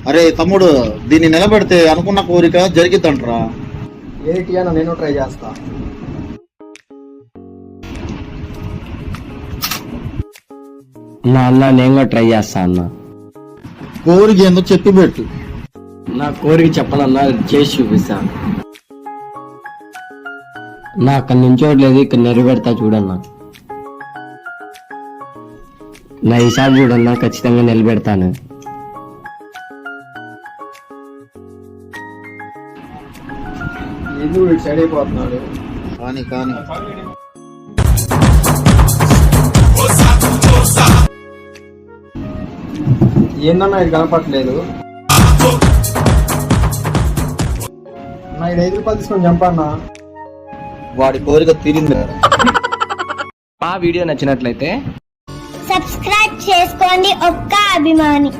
అరే తమ్ముడు, దీన్ని నిలబెడితే అనుకున్న కోరిక జరిగిద్దంట్రా. ఏంటి అన్న, నేను ట్రై చేస్తా. అన్న నేను కూడా ట్రై చేస్తా అన్న. కోరిక ఏందో చెప్పి పెట్టు. నా కోరిక చెప్పనన్నా చేసి చూపిస్తా. నా అక్కడ నించోట్లేదు, ఇక్కడ నెరవేరుతా చూడన్నా. నా ఈసారి చూడన్నా ఖచ్చితంగా నిలబెడతాను. ఎందుకు ఇటు సైడ్ అయిపోతున్నాడు? కానీ కానీ ఏందన్నా ఇది కనపట్లేదు. నా ఇది 5 రూపాయలు తీసుకొని చంపన్నా. వాడి కోరిక తీరింది. మా వీడియో నచ్చినట్లయితే సబ్స్క్రైబ్ చేసుకోండి. ఒక్క అభిమాని.